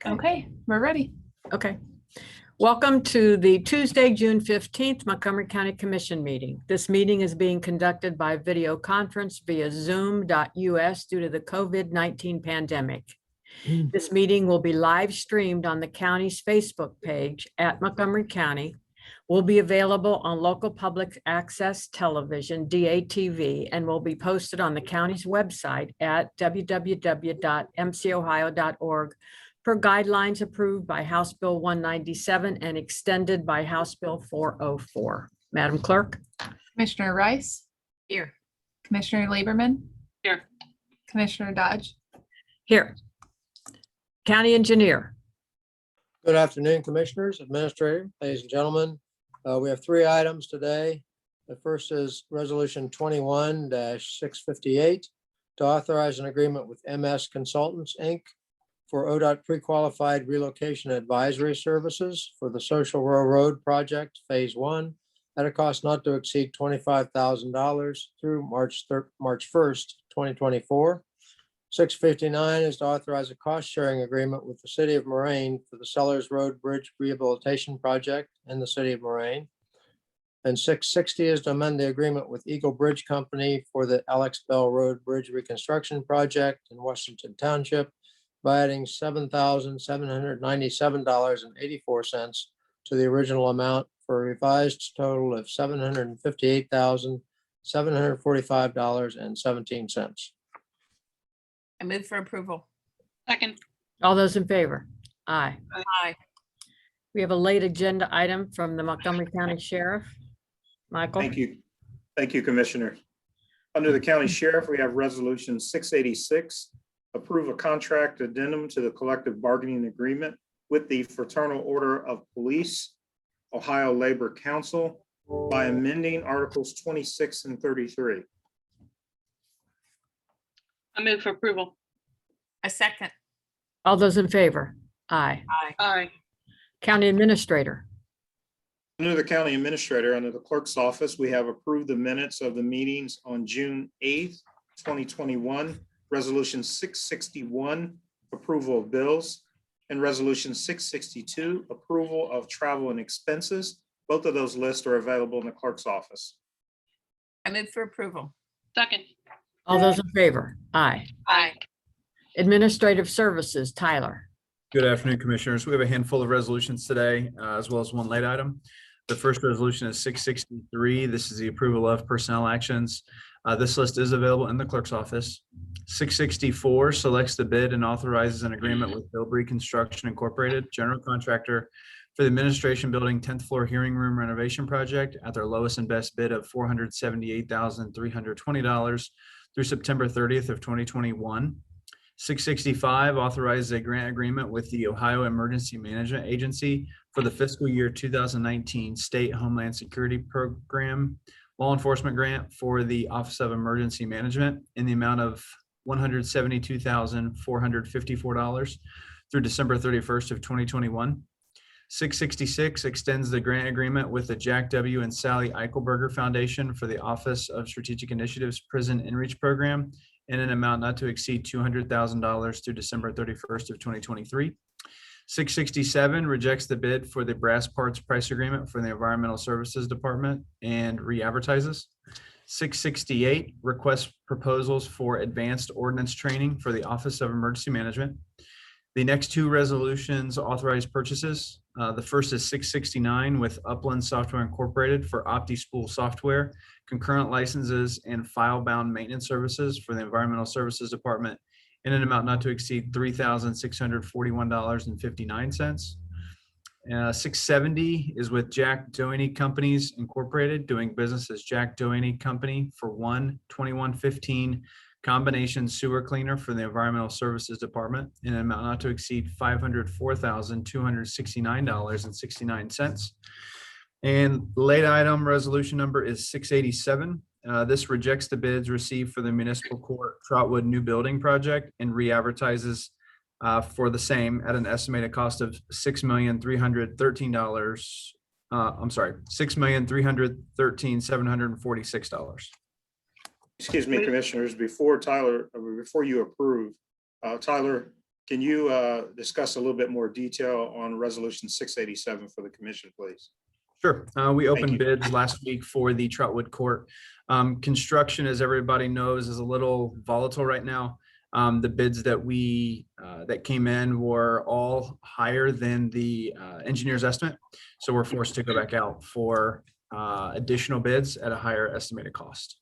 Okay, we're ready. Okay. Welcome to the Tuesday, June 15th Montgomery County Commission meeting. This meeting is being conducted by video conference via zoom.us due to the COVID-19 pandemic. This meeting will be live streamed on the county's Facebook page at Montgomery County, will be available on local public access television, DATV, and will be posted on the county's website at www.mcohio.org per guidelines approved by House Bill 197 and extended by House Bill 404. Madam Clerk? Commissioner Rice, Here. Commissioner Lieberman, Here. Commissioner Dodge. Here. County Engineer. Good afternoon, Commissioners, Administrator, ladies and gentlemen. We have three items today. The first is Resolution 21-658 to authorize an agreement with MS Consultants, Inc. for ODOT pre-qualified relocation advisory services for the Social Railroad Project Phase 1 at a cost not to exceed $25,000 through March 1st, 2024. 659 is to authorize a cost-sharing agreement with the City of Moraine for the Sellers Road Bridge Rehabilitation Project in the City of Moraine. And 660 is to amend the agreement with Eagle Bridge Company for the Alex Bell Road Bridge Reconstruction Project in Washington Township by adding $7,797.84 to the original amount for a revised total of $758,745.17. I move for approval. Second. All those in favor? Aye. Aye. We have a late agenda item from the Montgomery County Sheriff. Michael? Thank you. Thank you, Commissioner. Under the County Sheriff, we have Resolution 686, approve a contract addendum to the collective bargaining agreement with the Fraternal Order of Police, Ohio Labor Council by amending Articles 26 and 33. I move for approval. A second. All those in favor? Aye. Aye. Aye. County Administrator. Under the County Administrator, under the Clerk's Office, we have approved the minutes of the meetings on June 8th, 2021, Resolution 661, approval of bills, and Resolution 662, approval of travel and expenses. Both of those lists are available in the Clerk's Office. I move for approval. Second. All those in favor? Aye. Aye. Administrative Services, Tyler. Good afternoon, Commissioners. We have a handful of resolutions today, as well as one late item. The first resolution is 663. This is the approval of personnel actions. This list is available in the clerk's office. 664 selects the bid and authorizes an agreement with Bilbrey Construction Incorporated, general contractor for the administration building 10th floor hearing room renovation project at their lowest and best bid of $478,320 through September 30th of 2021. 665 authorizes a grant agreement with the Ohio Emergency Management Agency for the fiscal year 2019 State Homeland Security Program law enforcement grant for the Office of Emergency Management in the amount of $172,454 through December 31st of 2021. 666 extends the grant agreement with the Jack W. and Sally Eichelberger Foundation for the Office of Strategic Initiatives Prison Inreach Program in an amount not to exceed $200,000 through December 31st of 2023. 667 rejects the bid for the brass parts price agreement for the Environmental Services Department and re-advertises. 668 requests proposals for advanced ordinance training for the Office of Emergency Management. The next two resolutions authorize purchases. The first is 669 with Upland Software Incorporated for OptiSpool software, concurrent licenses, and file-bound maintenance services for the Environmental Services Department in an amount not to exceed $3,641.59. 670 is with Jack Doheny Companies Incorporated, doing business as Jack Doheny Company for 2115 combination sewer cleaner for the Environmental Services Department in an amount not to exceed $504,269.69. And late item resolution number is 687. This rejects the bids received for the Municipal Court Trotwood new building project and re-advertises for the same at an estimated cost of $6,313,746. Excuse me, Commissioners, before you approve, Tyler, can you discuss a little bit more detail on resolution 687 for the commission, please? Sure. We opened you. bids last week for the Trotwood Court. Construction, as everybody knows, is a little volatile right now. The bids that came in were all higher than the engineer's estimate. So we're forced to go back out for additional bids at a higher estimated cost.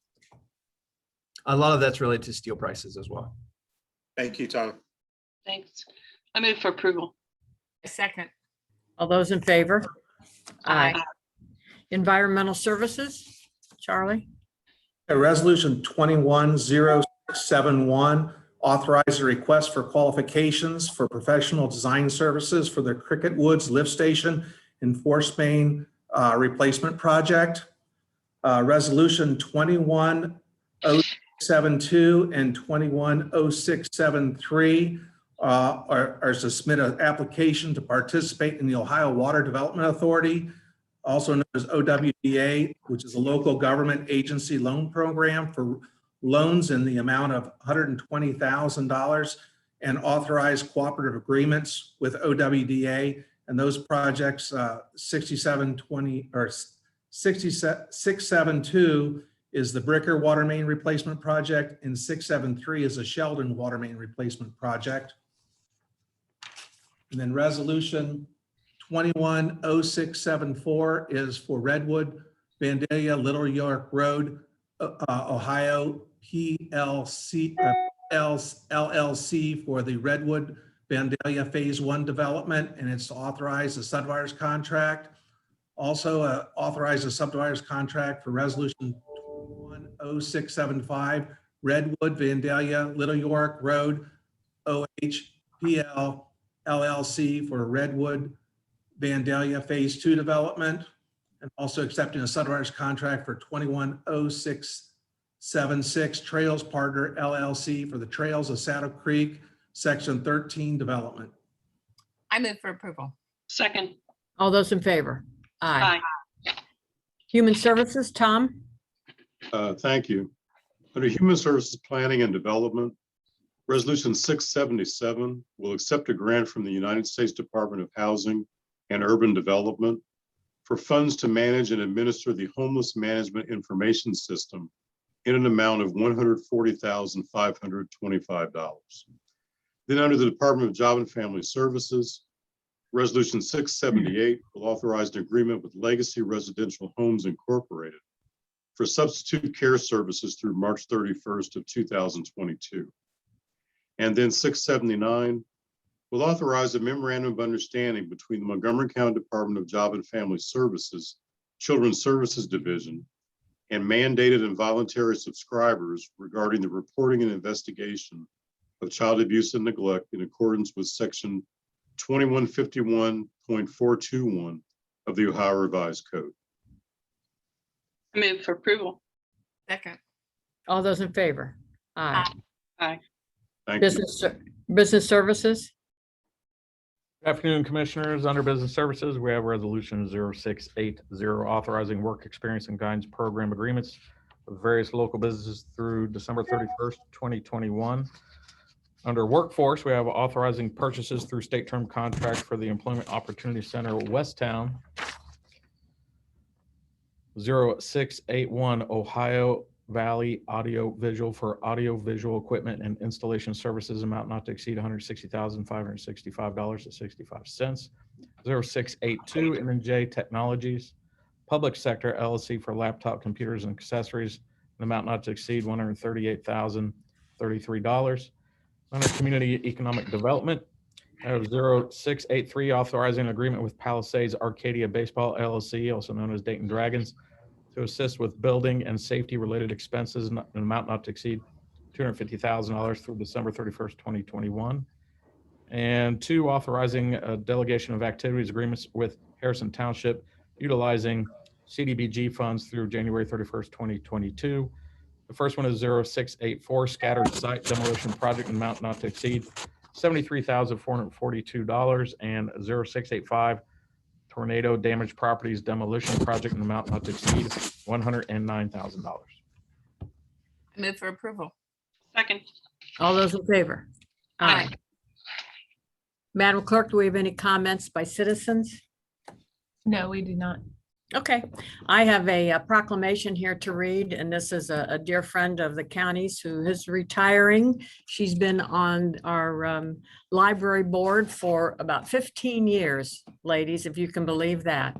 A lot of that's related to steel prices as well. Thank you, Tyler. Thanks. I move for approval. A second. All those in favor? Aye. Environmental Services, Charlie? Resolution 210671, authorize a request for qualifications for professional design services for the Cricket Woods Lift Station and Force Main replacement project. Resolution 210672 and 210673 are to submit an application to participate in the Ohio Water Development Authority, also known as OWDA, which is a local government agency loan program for loans in the amount of $120,000, and authorize cooperative agreements with OWDA. And those projects, 672 is the Bricker Water Main Replacement Project, and 673 is a Sheldon Water Main Replacement Project. And then resolution 210674 is for Redwood, Vandalia, Little York Road, Ohio, LLC for the Redwood Vandalia Phase 1 development, and it's to authorize the subdividers contract. Also authorize the subdividers contract for resolution 210675, Redwood, Vandalia, Little York Road, OHPL LLC for Redwood, Vandalia Phase 2 development, and also accepting a subdividers contract for 210676 Trails Partner LLC for the Trails of Saddle Creek Section 13 development. I move for approval. Second. All those in favor? Aye. Aye. Human Services, Tom? Thank you. Under Human Services Planning and Development, Resolution 677 will accept a grant from the United States Department of Housing and Urban Development for funds to manage and administer the Homeless Management Information System in an amount of $140,525. Then under the Department of Job and Family Services, Resolution 678 will authorize an agreement with Legacy Residential Homes Incorporated for substitute care services through March 31st of 2022. And then 679 will authorize a memorandum of understanding between the Montgomery County Department of Job and Family Services, Children's Services Division, and mandated and voluntary subscribers regarding the reporting and investigation of child abuse and neglect in accordance with section 2151.421 of the Ohio Revised Code. I move for approval. Second. All those in favor? Aye. Aye. Thank you. Business Services? Good afternoon, Commissioners. Under Business Services, we have Resolution 0680, authorizing work experience and guidance program agreements with various local businesses through December 31st, 2021. Under Workforce, we have authorizing purchases through state term contract for the Employment Opportunity Center Westtown. 0681, Ohio Valley Audio Visual for audio visual equipment and installation services, amount not to exceed $160,565.65. 0682, M&J Technologies, Public Sector LLC for laptop computers and accessories, an amount not to exceed $138,033. Under Community Economic Development, I have 0683, authorizing an agreement with Palisades Arcadia Baseball LLC, also known as Dayton Dragons, to assist with building and safety related expenses in an amount not to exceed $250,000 through December 31st, 2021. And 2, authorizing a delegation of activities agreements with Harrison Township, utilizing CDBG funds through January 31st, 2022. The first one is 0684, scattered site demolition project, amount not to exceed $73,442, and 0685, tornado damaged properties demolition project, an amount not to exceed $109,000. I move for approval. Second. All those in favor? Aye. Madam Clerk, do we have any comments by citizens? No, we do not. Okay, I have a proclamation here to read, and this is a dear friend of the county's who is retiring. She's been on our library board for about 15 years, ladies, if you can believe that.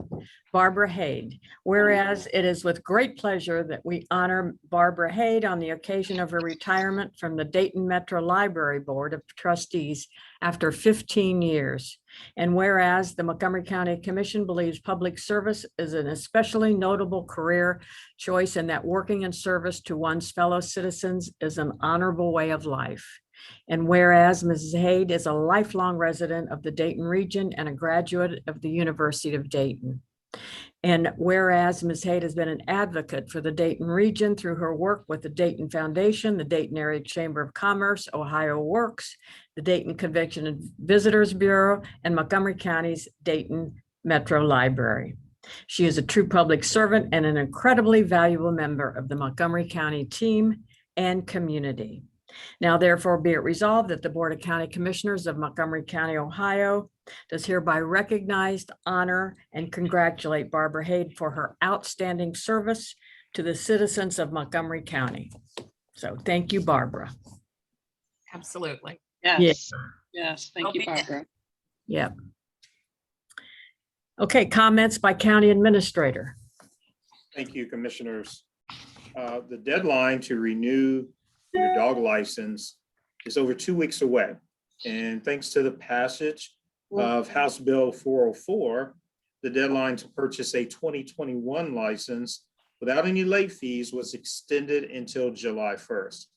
Barbara Haid. Whereas it is with great pleasure that we honor Barbara Haid on the occasion of her retirement from the Dayton Metro Library Board of Trustees after 15 years. And whereas the Montgomery County Commission believes public service is an especially notable career choice and that working in service to one's fellow citizens is an honorable way of life. And whereas Mrs. Haid is a lifelong resident of the Dayton region and a graduate of the University of Dayton. And whereas Ms. Haid has been an advocate for the Dayton region through her work with the Dayton Foundation, the Dayton Area Chamber of Commerce, Ohio Works, the Dayton Convention and Visitors Bureau, and Montgomery County's Dayton Metro Library. She is a true public servant and an incredibly valuable member of the Montgomery County team and community. Now, therefore, be it resolved that the Board of County Commissioners of Montgomery County, Ohio, does hereby recognize, honor, and congratulate Barbara Haid for her outstanding service to the citizens of Montgomery County. So thank you, Barbara. Absolutely. Yes, yes, thank you, I'll be- Barbara. Yep. Okay, comments by County Administrator. Thank you, Commissioners. The deadline to renew your dog license is over 2 weeks away. And thanks to the passage of House Bill 404, the deadline to purchase a 2021 license without any late fees was extended until July 1st.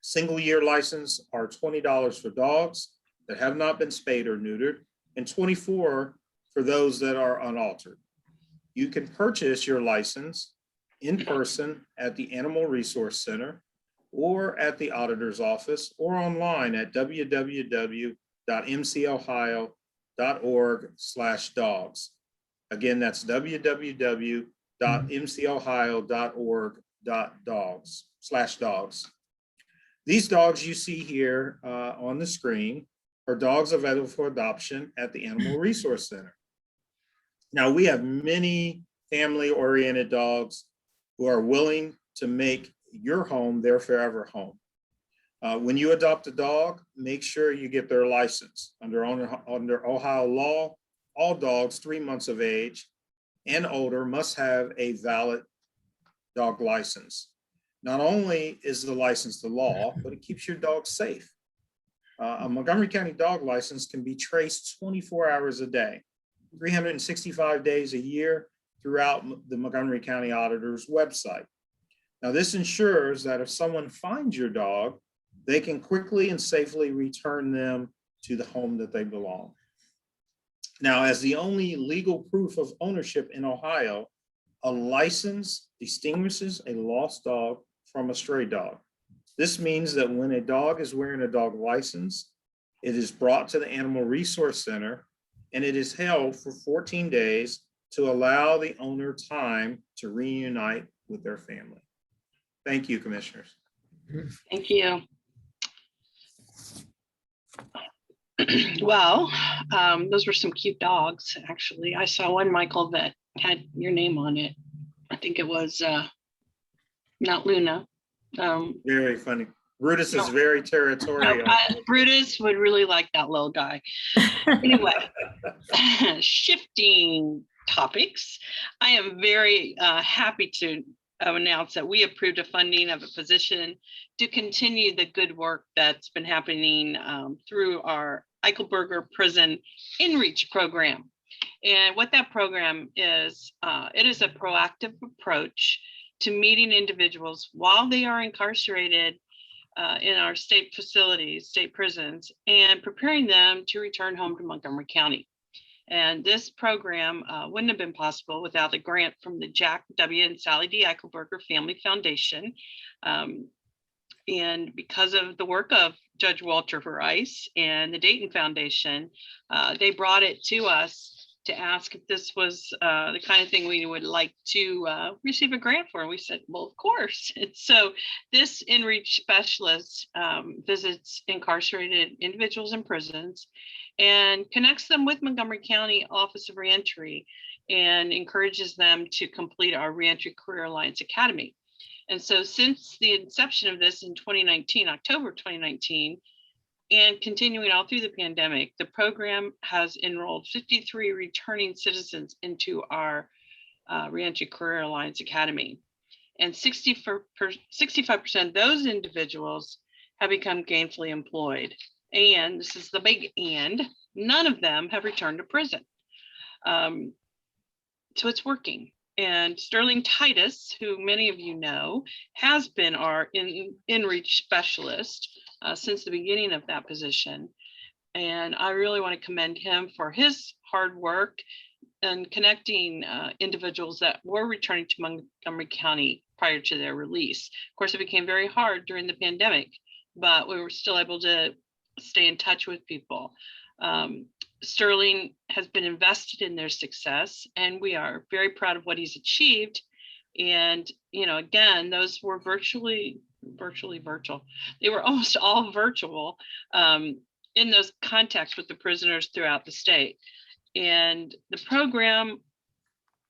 Single year license are $20 for dogs that have not been spayed or neutered and $24 for those that are unaltered. You can purchase your license in person at the Animal Resource Center or at the auditor's office or online at www.mcohio.org/dogs. Again, that's www.mcohio.org/dogs. These dogs you see here on the screen are dogs available for adoption at the Animal Resource Center. Now, we have many family-oriented dogs who are willing to make your home their forever home. When you adopt a dog, make sure you get their license. Under Ohio law, all dogs 3 months of age and older must have a valid dog license. Not only is the license the law, but it keeps your dog safe. A Montgomery County dog license can be traced 24 hours a day, 365 days a year throughout the Montgomery County Auditor's website. Now, this ensures that if someone finds your dog, they can quickly and safely return them to the home that they belong. Now, as the only legal proof of ownership in Ohio, a license distinguishes a lost dog from a stray dog. This means that when a dog is wearing a dog license, it is brought to the Animal Resource Center and it is held for 14 days to allow the owner time to reunite with their family. Thank you, Commissioners. Thank you. Well, those were some cute dogs, actually. I saw one, Michael, that had your name on it. I think it was not Luna. Very funny. Brutus is No. very territorial. Brutus would really like that little guy. Anyway, shifting topics, I am very happy to announce that we approved a funding of a position to continue the good work that's been happening through our Eichelberger Prison InReach program. And what that program is, it is a proactive approach to meeting individuals while they are incarcerated in our state facilities, state prisons, and preparing them to return home to Montgomery County. And this program wouldn't have been possible without a grant from the Jack W. and Sally D. Eichelberger Family Foundation. And because of the work of Judge Walter Rice and the Dayton Foundation, they brought it to us to ask if this was the kind of thing we would like to receive a grant for. And we said, well, of course. And so this in-reach specialist visits incarcerated individuals in prisons and connects them with Montgomery County Office of Reentry and encourages them to complete our Reentry Career Alliance Academy. And so since the inception of this in 2019, October 2019, and continuing all through the pandemic, the program has enrolled 53 returning citizens into our Reentry Career Alliance Academy. And 65% of those individuals have become gainfully employed. And this is the big and, none of them have returned to prison. So it's working. And Sterling Titus, who many of you know, has been our in-reach specialist since the beginning of that position. And I really want to commend him for his hard work and connecting individuals that were returning to Montgomery County prior to their release. Of course, it became very hard during the pandemic, but we were still able to stay in touch with people. Sterling has been invested in their success, and we are very proud of what he's achieved. And, you know, again, those were virtually virtual. They were almost all virtual in those contacts with the prisoners throughout the state. And the program,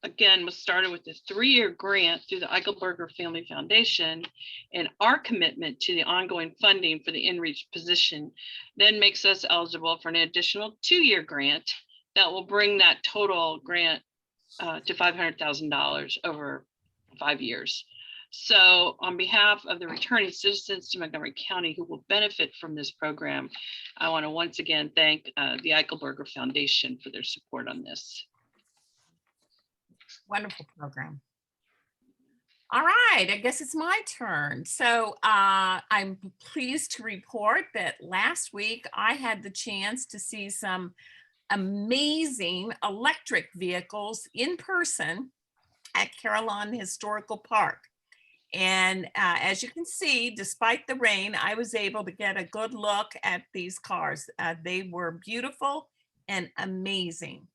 again, was started with a 3-year grant through the Eichelberger Family Foundation, and our commitment to the ongoing funding for the in-reach position then makes us eligible for an additional 2-year grant that will bring that total grant to $500,000 over 5 years. So on behalf of the returning citizens to Montgomery County who will benefit from this program, I want to once again thank the Eichelberger Foundation for their support on this. Wonderful program. All right, I guess it's my turn. So I'm pleased to report that last week I had the chance to see some amazing electric vehicles in person at Carillon Historical Park. And as you can see, despite the rain, I was able to get a good look at these cars. They were beautiful and amazing.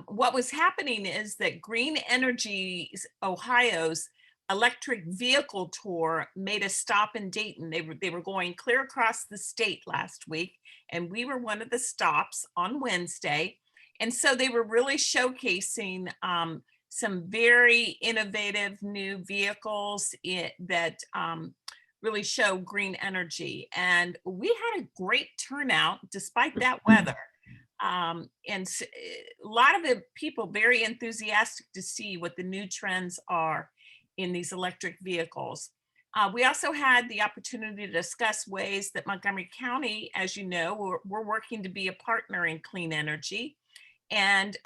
What was happening is that Green Energy Ohio's electric vehicle tour made a stop in Dayton. They were going clear across the state last week, and we were one of the stops on Wednesday. And so they were really showcasing some very innovative new vehicles that really show green energy. And we had a great turnout despite that weather. And a lot of the people very enthusiastic to see what the new trends are in these electric vehicles. We also had the opportunity to discuss ways that Montgomery County, as you know, we're working to be a partner in clean energy. And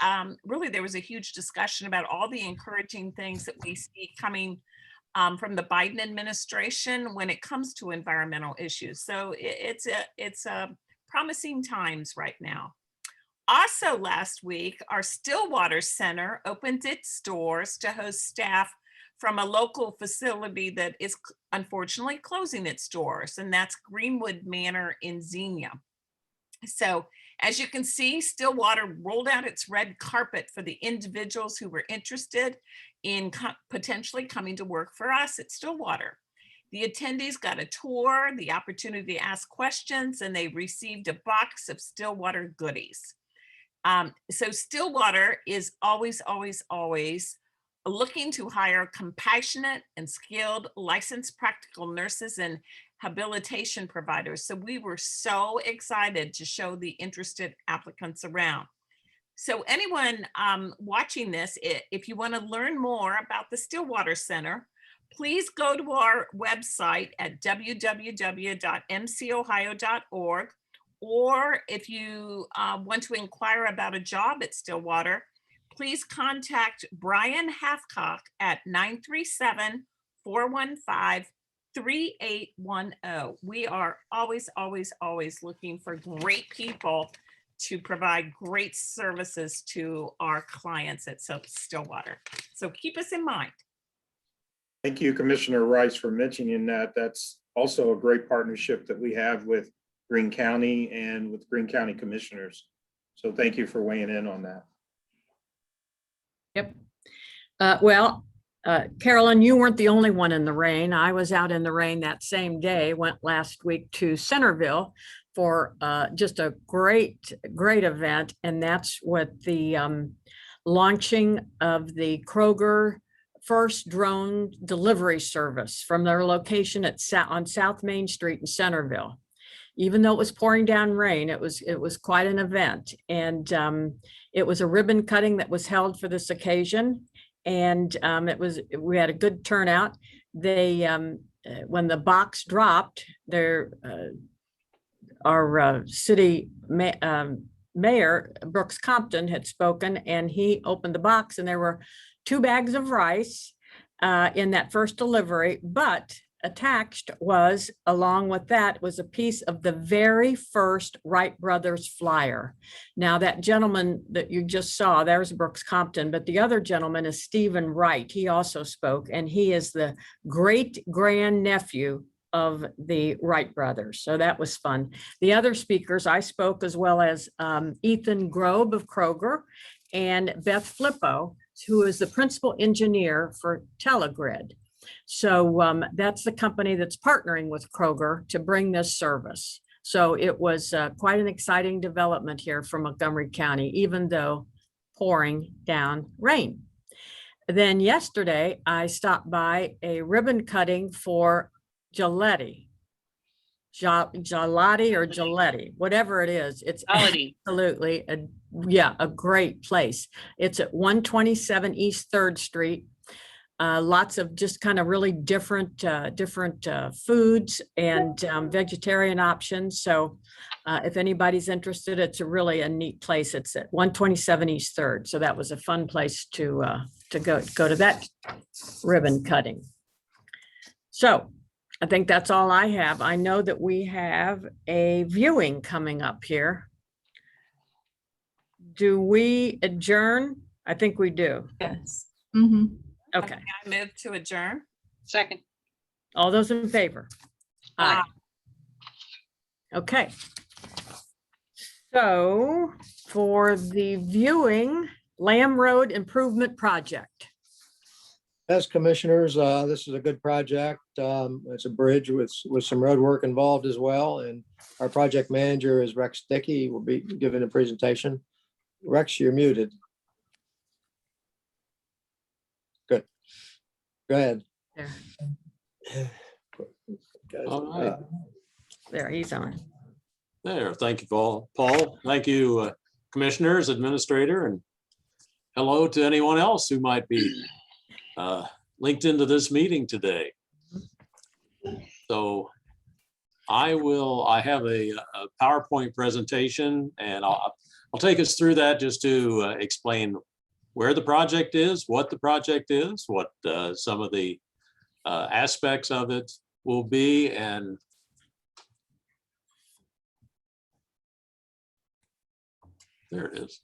really, there was a huge discussion about all the encouraging things that we see coming from the Biden administration when it comes to environmental issues. So it's promising times right now. Also last week, our Stillwater Center opened its doors to host staff from a local facility that is unfortunately closing its doors, and that's Greenwood Manor in Xenia. So as you can see, Stillwater rolled out its red carpet for the individuals who were interested in potentially coming to work for us at Stillwater. The attendees got a tour, the opportunity to ask questions, and they received a box of Stillwater goodies. So Stillwater is always looking to hire compassionate and skilled licensed practical nurses and habilitation providers. So we were so excited to show the interested applicants around. So anyone watching this, if you want to learn more about the Stillwater Center, please go to our website at www.mcohio.org. Or if you want to inquire about a job at Stillwater, please contact Brian Hathcock at 937-415-3810. We are always looking for great people to provide great services to our clients at Stillwater. So keep us in mind. Thank you, Commissioner Rice, for mentioning that. That's also a great partnership that we have with Greene County and with Greene County commissioners. So thank you for weighing in on that. Yep. Carolyn, you weren't the only one in the rain. I was out in the rain that same day, went last week to Centerville for just a great event. And that's what the launching of the Kroger first drone delivery service from their location on South Main Street in Centerville. Even though it was pouring down rain, it was quite an event. And it was a ribbon cutting that was held for this occasion. And we had a good turnout. They, when the box dropped, our city mayor, Brooks Compton, had spoken, and he opened the box, and there were 2 bags of rice in that first delivery, but attached was, along with that, was a piece of the very first Wright Brothers flyer. Now, that gentleman that you just saw, there's Brooks Compton, but the other gentleman is Stephen Wright. He also spoke, and he is the great grandnephew of the Wright brothers. So that was fun. The other speakers, I spoke, as well as Ethan Grobe of Kroger and Beth Flippo, who is the principal engineer for Telegrid. So that's the company that's partnering with Kroger to bring this service. So it was quite an exciting development here for Montgomery County, even though pouring down rain. Then yesterday, I stopped by a ribbon cutting for Gelati or Gelati, whatever it is. It's absolutely a great place. It's at 127 East 3rd Street. Lots of just kind of really different foods and vegetarian options. So if anybody's interested, it's a neat place. It's at 127 East 3rd. So that was a fun place to go to that ribbon cutting. So I think that's all I have. I know that we have a viewing coming up here. Do we adjourn? I think we do. Yes. Okay. I move to adjourn. Second. All those in favor? Aye. Okay. So for the viewing, Lamb Road Improvement Project. As commissioners, this is a good project. It's a bridge with some road work involved as well. And our project manager is Rex Dickey. Will be giving a presentation. Rex, you're muted. Good. Go ahead. There. All right. There, he's on. There, thank you, Paul. Thank you, commissioners, administrator, and hello to anyone else who might be linked into this meeting today. So I have a PowerPoint presentation, and I'll take us through that just to explain where the project is, what the project is, what some of the aspects of it will be, and there it is.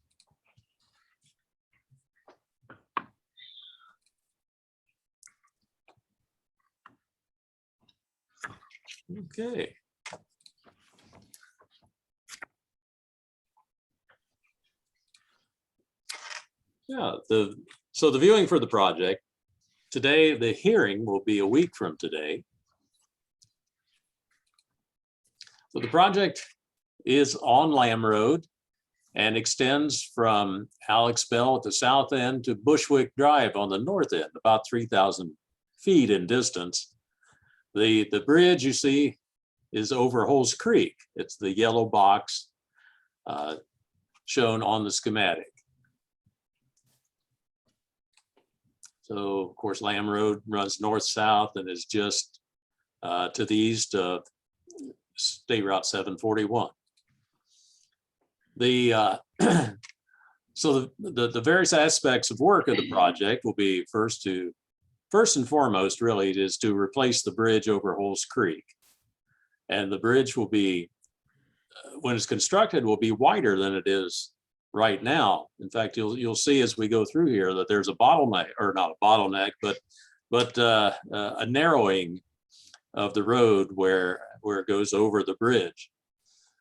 Okay. Yeah, so the viewing for the project today, the hearing will be a week from today. So the project is on Lamb Road and extends from Alex Bell at the south end to Bushwick Drive on the north end, about 3,000 feet in distance. The bridge you see is over Holes Creek. It's the yellow box shown on the schematic. So of course, Lamb Road runs north-south and is just to the east of State Route 741. So the various aspects of work of the project will be first and foremost, really, is to replace the bridge over Holes Creek. And the bridge will be, when it's constructed, will be wider than it is right now. In fact, you'll see as we go through here that there's a bottleneck, or not a bottleneck, but a narrowing of the road where it goes over the bridge.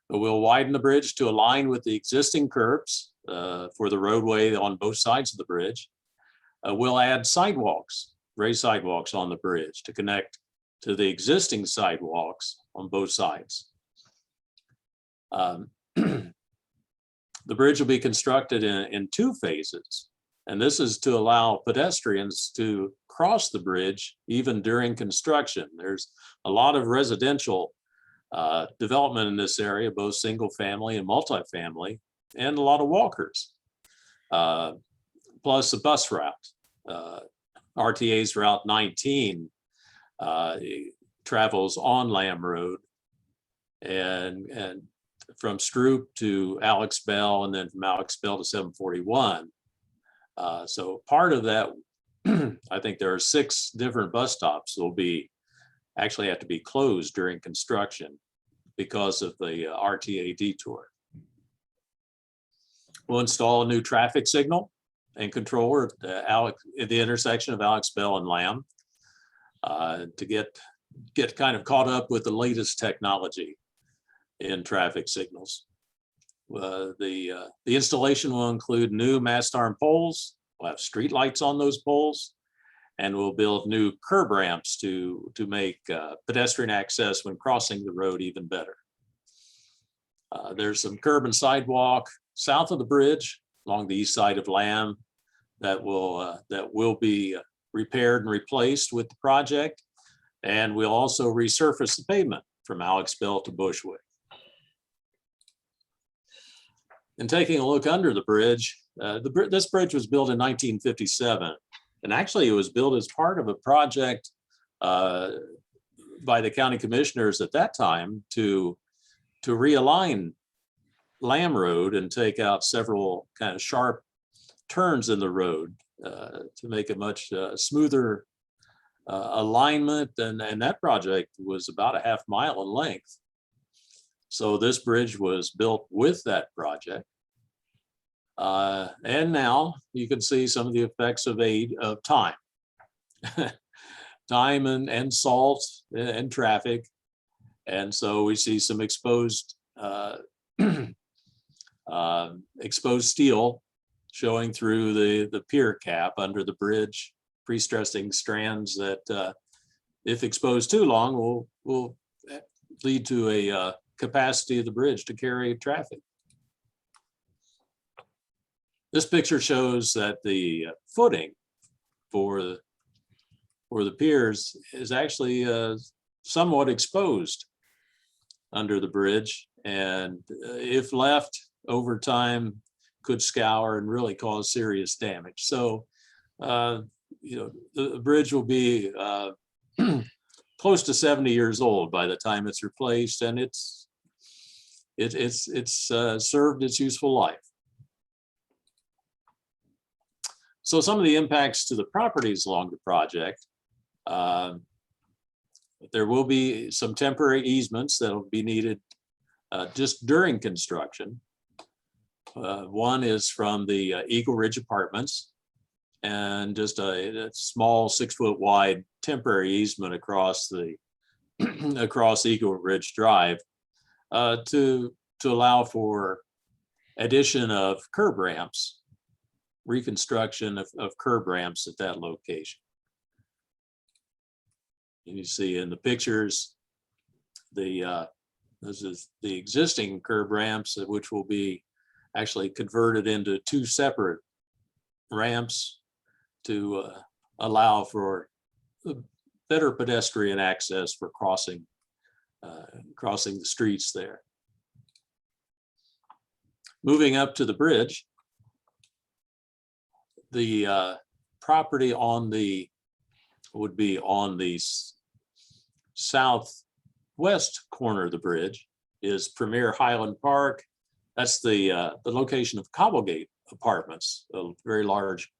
But we'll widen the bridge to align with the existing curbs for the roadway on both sides of the bridge. We'll add sidewalks, raised sidewalks on the bridge to connect to the existing sidewalks on both sides. The bridge will be constructed in 2 phases, and this is to allow pedestrians to cross the bridge even during construction. There's a lot of residential development in this area, both single family and multifamily, and a lot of walkers. Plus a bus route. RTA's Route 19 travels on Lamb Road and from Stroop to Alex Bell, and then from Alex Bell to 741. So part of that, I think there are 6 different bus stops that will actually have to be closed during construction because of the RTA detour. We'll install a new traffic signal and controller at the intersection of Alex Bell and Lamb to get kind of caught up with the latest technology in traffic signals. The installation will include new mast arm poles. We'll have street lights on those poles, and we'll build new curb ramps to make pedestrian access when crossing the road even better. There's some curb and sidewalk south of the bridge along the east side of Lamb that will be repaired and replaced with the project. And we'll also resurface the pavement from Alex Bell to Bushwick. And taking a look under the bridge, this bridge was built in 1957. And actually it was built as part of a project by the county commissioners at that time to realign Lamb Road and take out several kind of sharp turns in the road to make a much smoother alignment. And that project was about a half mile in length. So this bridge was built with that project. And now you can see some of the effects of time. Time and salt and traffic. And so we see some exposed exposed steel showing through the pier cap under the bridge, pre-stressing strands that if exposed too long will lead to a capacity of the bridge to carry traffic. This picture shows that the footing for the piers is actually somewhat exposed under the bridge, and if left over time could scour and really cause serious damage. So the bridge will be close to 70 years old by the time it's replaced, and it's served its useful life. So some of the impacts to the properties along the project, there will be some temporary easements that will be needed just during construction. One is from the Eagle Ridge Apartments, and just a small 6-foot wide temporary easement across the across Eagle Ridge Drive to allow for addition of curb ramps, reconstruction of curb ramps at that location. You see in the pictures, this is the existing curb ramps, which will be actually converted into 2 separate ramps to allow for better pedestrian access for crossing the streets there. Moving up to the bridge, the property would be on the southwest corner of the bridge is Premier Highland Park. That's the location of Cobblegate Apartments, a very large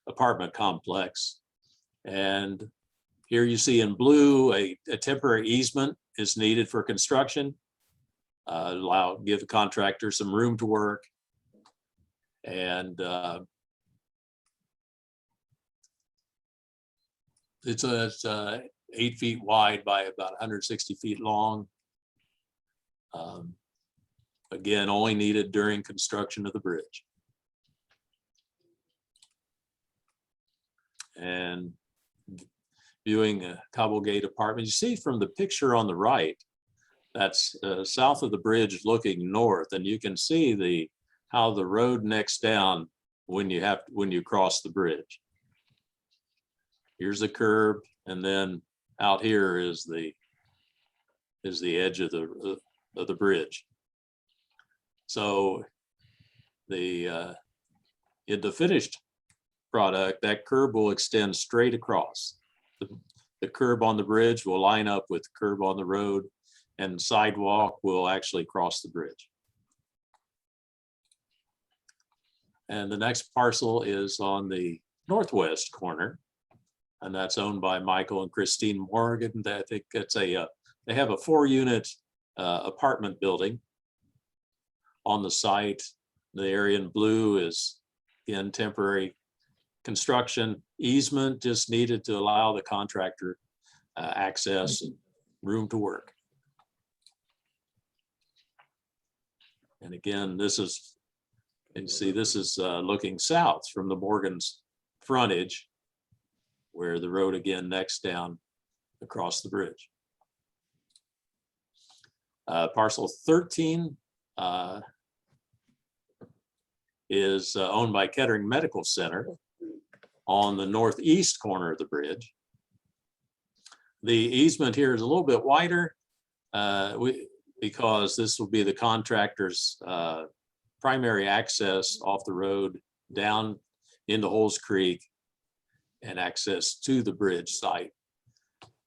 apartment complex. And here you see in blue, a temporary easement is needed for construction, give the contractor some room to work. And it's 8 feet wide by about 160 feet long. Again, only needed during construction of the bridge. and viewing Cobble Gate Apartment. You see from the picture on the right, that's south of the bridge looking north, and you can see how the road necks down when you cross the bridge. Here's the curb, and then out here is the edge of the bridge. So in the finished product, that curb will extend straight across. The curb on the bridge will line up with the curb on the road, and sidewalk will actually cross the bridge. And the next parcel is on the northwest corner, and that's owned by Michael and Christine Morgan. I think it's they have a 4-unit apartment building on the site. The area in blue is in temporary construction. Easement just needed to allow the contractor access and room to work. And again, this is, you see, this is looking south from the Morgan's frontage, where the road again necks down across the bridge. Parcel 13 is owned by Kettering Medical Center on the northeast corner of the bridge. The easement here is a little bit wider because this will be the contractor's primary access off the road down into Holes Creek and access to the bridge site.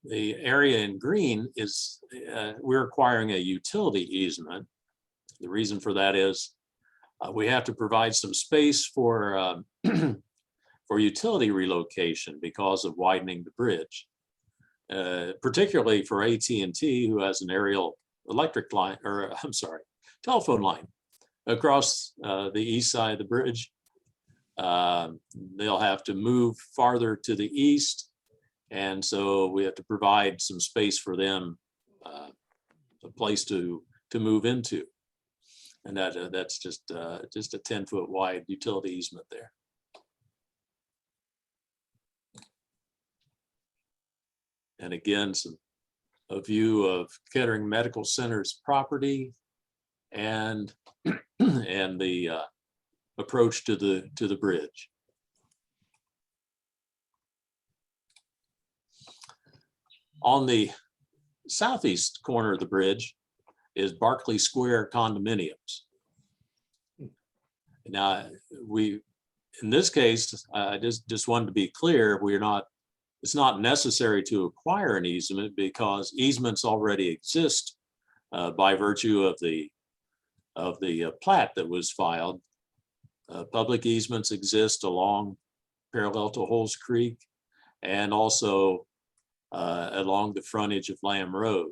The area in green is, we're acquiring a utility easement. The reason for that is we have to provide some space for for utility relocation because of widening the bridge, particularly for AT&T, who has an aerial electric line, or I'm sorry, telephone line across the east side of the bridge. They'll have to move farther to the east, and so we have to provide some space for them, a place to move into, and that's just a 10-foot wide utility easement there. And again, a view of Kettering Medical Center's property and the approach to the bridge. On the southeast corner of the bridge is Barclay Square condominiums. Now, in this case, I just wanted to be clear, it's not necessary to acquire an easement because easements already exist by virtue of the plat that was filed. Public easements exist along parallel to Holes Creek and also along the frontage of Lamb Road.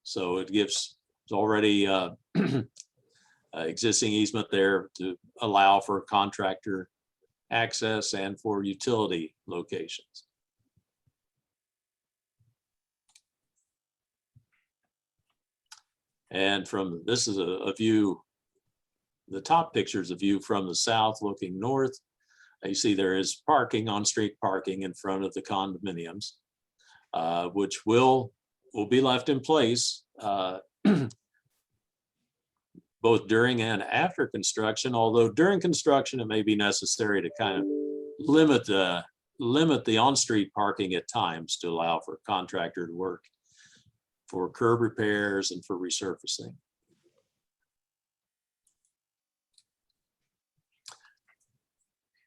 So it's already existing easement there to allow for contractor access and for utility locations. And this is a view, the top picture is a view from the south looking north. You see there is parking, on-street parking in front of the condominiums, which will be left in place both during and after construction, although during construction it may be necessary to kind of limit the on-street parking at times to allow for a contractor to work for curb repairs and for resurfacing.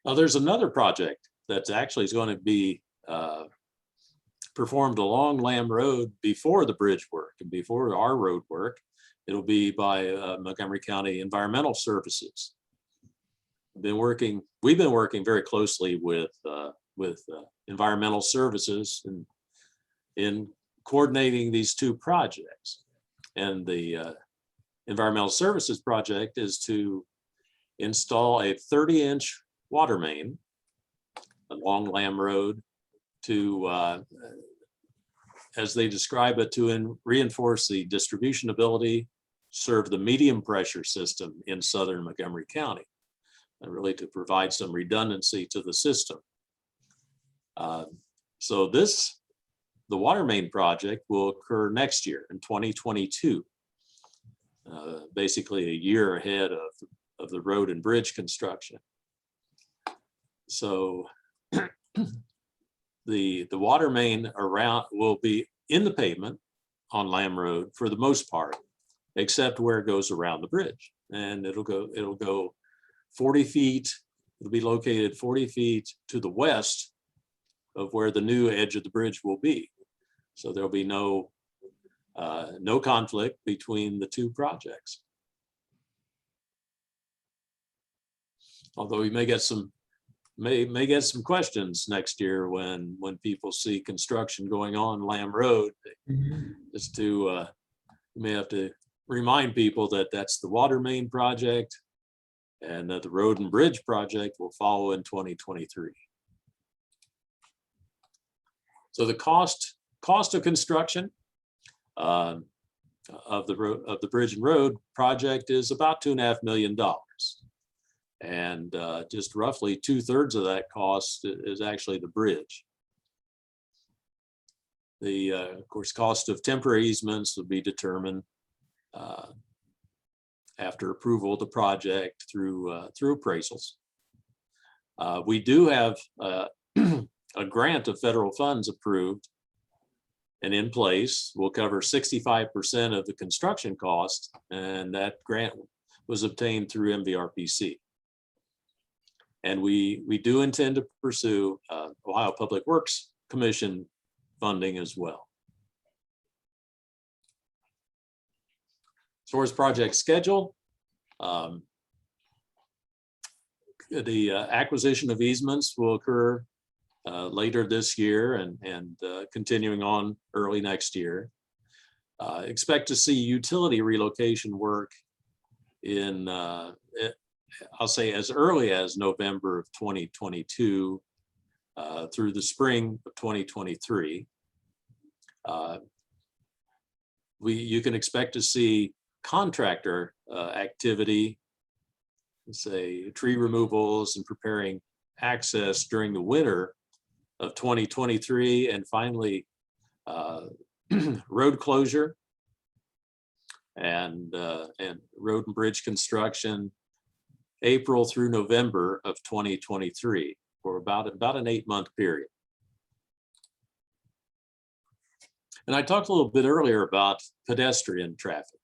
There's another project that's actually going to be performed along Lamb Road before the bridge work and before our road work. It'll be by Montgomery County Environmental Services. We've been working very closely with Environmental Services in coordinating these two projects. And the Environmental Services project is to install a 30-inch water main along Lamb Road to, as they describe it, to reinforce the distribution ability, serve the medium pressure system in southern Montgomery County, and really to provide some redundancy to the system. So the water main project will occur next year in 2022. Basically a year ahead of the road and bridge construction. So the water main around will be in the pavement on Lamb Road for the most part, except where it goes around the bridge. And it'll go 40 feet. It'll be located 40 feet to the west of where the new edge of the bridge will be. So there'll be no conflict between the two projects. Although we may get some questions next year when people see construction going on Lamb Road. Just to you may have to remind people that that's the water main project, and that the road and bridge project will follow in 2023. So the cost of construction of the bridge and road project is about $2.5 million. And just roughly 2/3 of that cost is actually the bridge. The, of course, cost of temporary easements will be determined after approval of the project through appraisals. We do have a grant of federal funds approved and in place. Will cover 65% of the construction cost, and that grant was obtained through MVRPC. And we do intend to pursue Ohio Public Works Commission funding as well. As far as project schedule, the acquisition of easements will occur later this year and continuing on early next year. Expect to see utility relocation work in I'll say as early as November of 2022 through the spring of 2023. You can expect to see contractor activity, say tree removals and preparing access during the winter of 2023, and finally road closure and road and bridge construction April through November of 2023 for about an 8-month period. And I talked a little bit earlier about pedestrian traffic.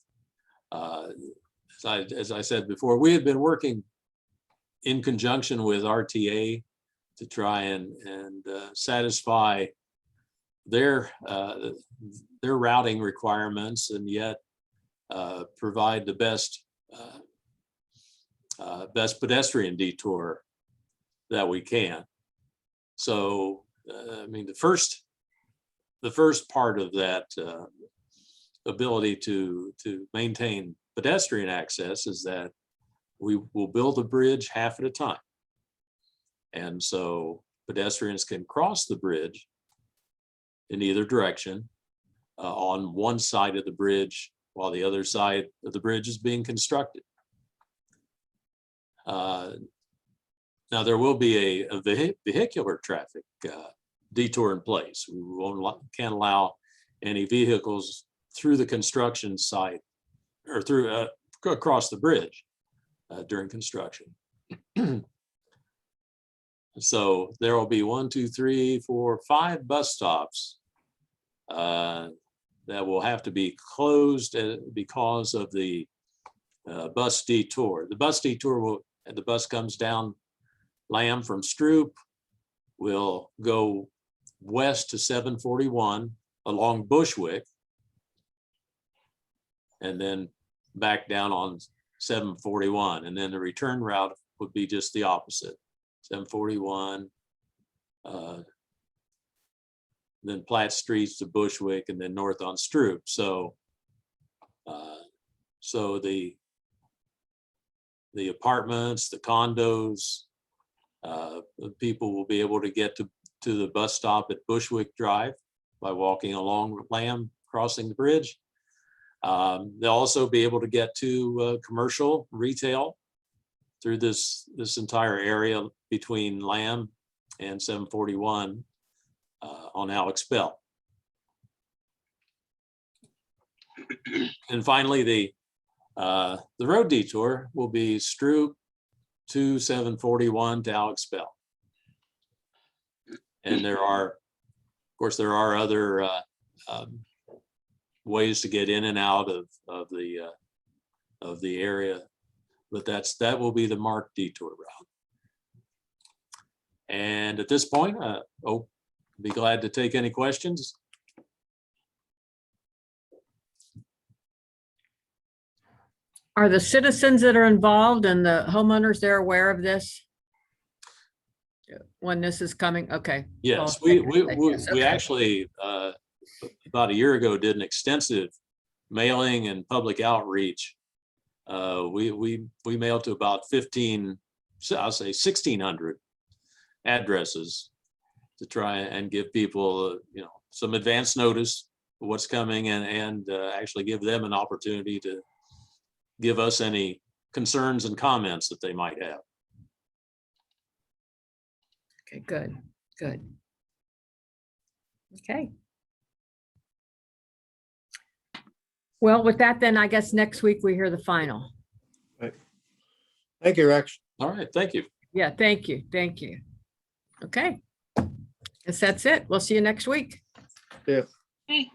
As I said before, we have been working in conjunction with RTA to try and satisfy their routing requirements, and yet provide the best pedestrian detour that we can. So, I mean, the first part of that ability to maintain pedestrian access is that we will build a bridge half at a time. And so pedestrians can cross the bridge in either direction on one side of the bridge while the other side of the bridge is being constructed. Now there will be a vehicular traffic detour in place. We can't allow any vehicles through the construction site or through across the bridge during construction. So there will be 1, 2, 3, 4, 5 bus stops that will have to be closed because of the bus detour. The bus detour will, the bus comes down Lamb from Stroop, will go west to 741 along Bushwick, and then back down on 741. And then the return route would be just the opposite. 741, then Platt Streets to Bushwick, and then north on Stroop. So, so the apartments, the condos, people will be able to get to the bus stop at Bushwick Drive by walking along Lamb, crossing the bridge. They'll also be able to get to commercial retail through this entire area between Lamb and 741 on Alex Bell. And finally, the road detour will be Stroop to 741 to Alex Bell. And there are, of course, there are other ways to get in and out of the area, but that will be the marked detour route. And at this point, be glad to take any questions. Are the citizens that are involved and the homeowners, they're aware of this? When this is coming? Okay. Yes, Well, we okay. actually, about a year ago, did an extensive mailing and public outreach. We mailed to about 1,600 addresses to try and give people, some advance notice of what's coming and actually give them an opportunity to give us any concerns and comments that they might have. Okay, good, good. Okay. Well, with that, then I guess next week we hear the final. Thank you, Rex. All right, thank you. Yeah, thank you, thank you. Okay. Guess that's it. We'll see you next week. Yeah. Hey.